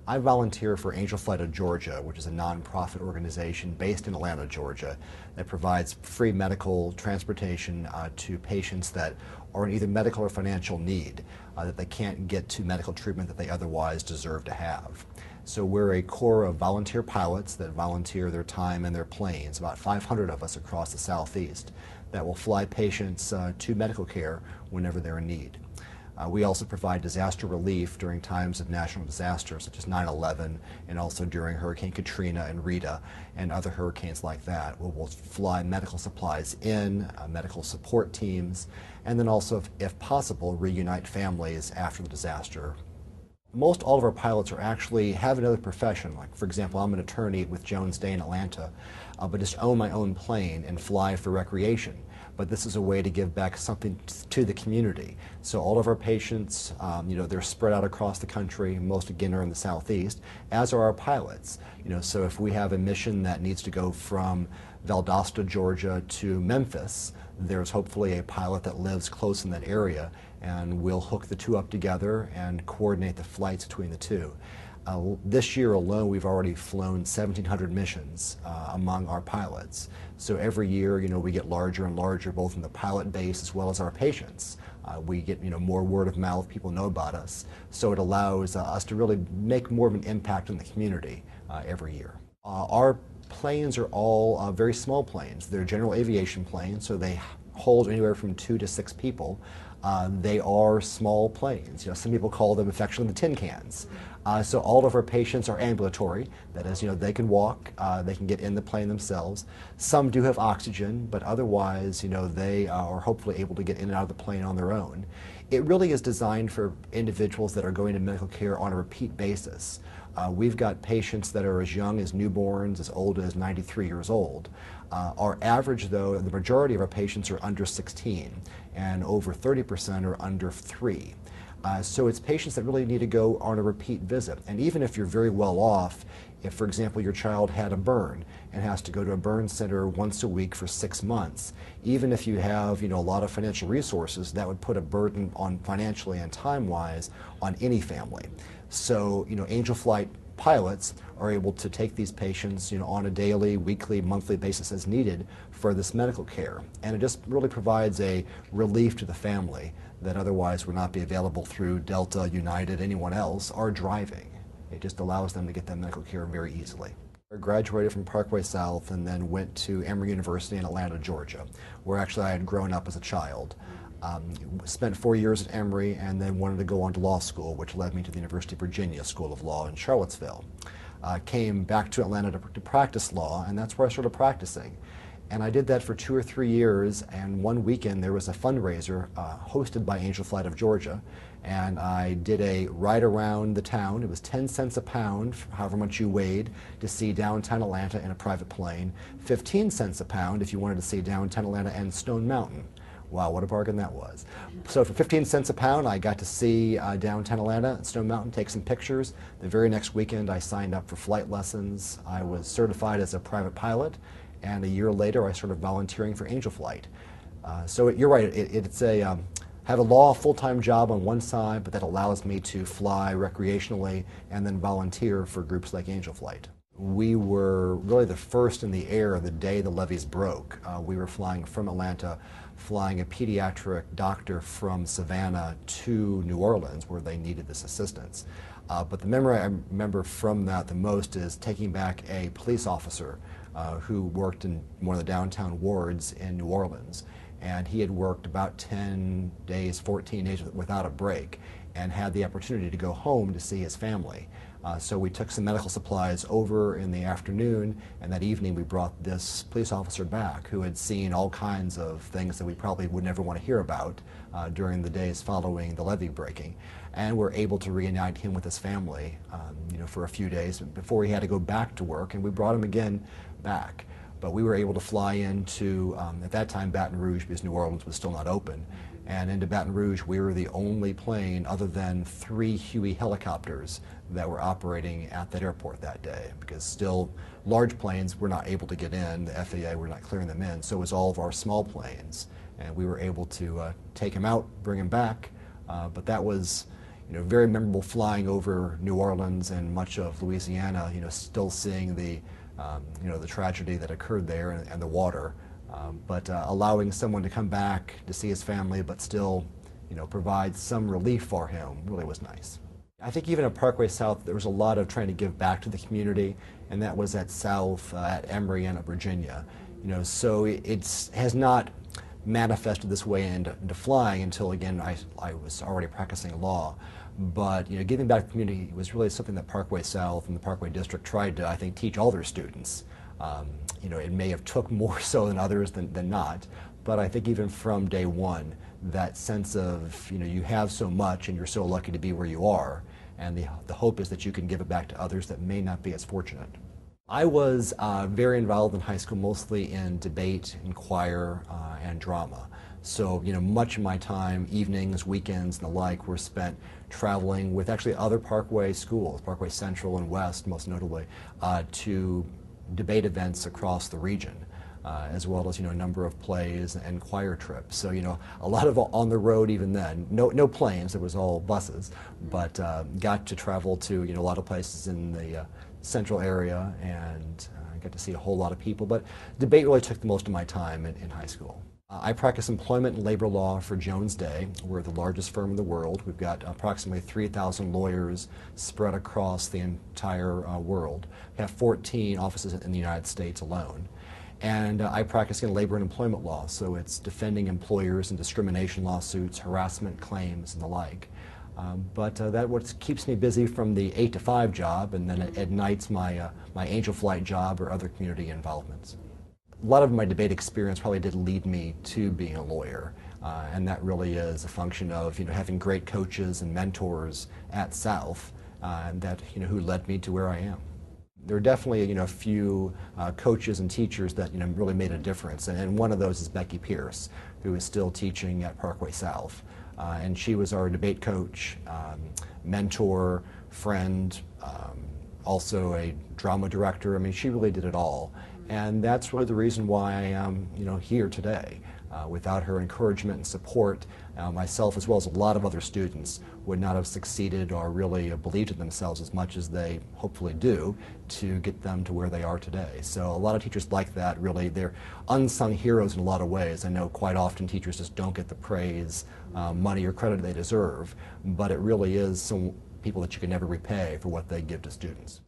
I volunteer for Angel Flight of Georgia, which is a nonprofit organization based in Atlanta, Georgia, that provides free medical transportation to patients that are in either medical or financial need, that they can't get to medical treatment that they otherwise deserve to have. So we're a corps of volunteer pilots that volunteer their time and their planes, about 500 of us across the Southeast, that will fly patients to medical care whenever they're in need. We also provide disaster relief during times of national disasters such as 9/11 and also during Hurricane Katrina and Rita and other hurricanes like that. We'll fly medical supplies in, medical support teams, and then also, if possible, reunite families after the disaster. Most all of our pilots are actually have another profession. Like, for example, I'm an attorney with Jones Day in Atlanta, but just own my own plane and fly for recreation. But this is a way to give back something to the community. So all of our patients, they're spread out across the country. Most again are in the Southeast, as are our pilots. So if we have a mission that needs to go from Valdosta, Georgia to Memphis, there's hopefully a pilot that lives close in that area, and we'll hook the two up together and coordinate the flights between the two. This year alone, we've already flown 1,700 missions among our pilots. So every year, we get larger and larger, both in the pilot base as well as our patients. We get, more word of mouth. People know about us. So it allows us to really make more of an impact in the community every year. Our planes are all very small planes. They're general aviation planes, so they hold anywhere from 2 to 6 people. They are small planes. Some people call them affectionately the tin cans. So all of our patients are ambulatory. That is, they can walk, they can get in the plane themselves. Some do have oxygen, but otherwise, they are hopefully able to get in and out of the plane on their own. It really is designed for individuals that are going to medical care on a repeat basis. We've got patients that are as young as newborns, as old as 93 years old. Our average, though, the majority of our patients are under 16, and over 30% are under 3. So it's patients that really need to go on a repeat visit. And even if you're very well off, if, for example, your child had a burn and has to go to a burn center once a week for 6 months, even if you have, a lot of financial resources, that would put a burden on financially and time-wise on any family. So, Angel Flight pilots are able to take these patients, on a daily, weekly, monthly basis as needed for this medical care. And it just really provides a relief to the family that otherwise would not be available through Delta, United, anyone else, or driving. It just allows them to get that medical care very easily. I graduated from Parkway South and then went to Emory University in Atlanta, Georgia, where actually I had grown up as a child. Spent 4 years at Emory and then wanted to go on to law school, which led me to the University of Virginia School of Law in Charlottesville. Came back to Atlanta to practice law, and that's where I started practicing. And I did that for 2 or 3 years, and one weekend there was a fundraiser hosted by Angel Flight of Georgia, and I did a ride around the town. It was 10 cents a pound, however much you weighed, to see downtown Atlanta in a private plane, 15 cents a pound if you wanted to see downtown Atlanta and Stone Mountain. Wow, what a bargain that was. So for 15 cents a pound, I got to see downtown Atlanta and Stone Mountain, take some pictures. The very next weekend, I signed up for flight lessons. I was certified as a private pilot, and a year later, I started volunteering for Angel Flight. So you're right, it's a have a law full-time job on one side, but that allows me to fly recreationally and then volunteer for groups like Angel Flight. We were really the first in the air the day the levees broke. We were flying from Atlanta, flying a pediatric doctor from Savannah to New Orleans where they needed this assistance. But the memory I remember from that the most is taking back a police officer who worked in one of the downtown wards in New Orleans. And he had worked about 10 days, 14 days without a break and had the opportunity to go home to see his family. So we took some medical supplies over in the afternoon, and that evening we brought this police officer back who had seen all kinds of things that we probably would never want to hear about during the days following the levee breaking. And we're able to reunite him with his family for a few days before he had to go back to work, and we brought him again back. But we were able to fly into, at that time, Baton Rouge, because New Orleans was still not open. And into Baton Rouge, we were the only plane other than 3 Huey helicopters that were operating at that airport that day, because still large planes were not able to get in. The FAA were not clearing them in, so it was all of our small planes. And we were able to take him out, bring him back. But that was, very memorable flying over New Orleans and much of Louisiana, still seeing the the tragedy that occurred there and the water. But allowing someone to come back to see his family but still provide some relief for him really was nice. I think even at Parkway South there was a lot of trying to give back to the community, and that was at South, at Emory, and at Virginia. So it has not manifested this way into flying until, again, I was already practicing law. But giving back to the community was really something that Parkway South and the Parkway District tried to, I think, teach all their students. It may have took more so than others than not, but I think even from day one, that sense of you have so much and you're so lucky to be where you are, and the hope is that you can give it back to others that may not be as fortunate. I was very involved in high school, mostly in debate and choir and drama. So much of my time, evenings, weekends, and the like, were spent traveling with actually other Parkway schools, Parkway Central and West most notably, to debate events across the region. As well as a number of plays and choir trips. So a lot of on the road even then. No planes, it was all buses, but got to travel to a lot of places in the central area, and got to see a whole lot of people. But debate really took the most of my time in high school. I practice employment and labor law for Jones Day. We're the largest firm in the world. We've got approximately 3,000 lawyers spread across the entire world. We have 14 offices in the United States alone. And I practice in labor and employment law, so it's defending employers in discrimination lawsuits, harassment claims, and the like. But that's what keeps me busy from the 8 to 5 job, and then at nights my angel flight job or other community involvements. A lot of my debate experience probably did lead me to being a lawyer, and that really is a function of having great coaches and mentors at South, that who led me to where I am. There are definitely a few coaches and teachers that really made a difference, and one of those is Becky Pierce, who is still teaching at Parkway South, and she was our debate coach, mentor, friend, also a drama director. I mean, she really did it all, and that's really the reason why I am here today. Without her encouragement and support, myself as well as a lot of other students would not have succeeded or really believed in themselves as much as they hopefully do to get them to where they are today. So a lot of teachers like that, really, they're unsung heroes in a lot of ways. I know quite often teachers just don't get the praise, money, or credit they deserve, but it really is some people that you can never repay for what they give to students.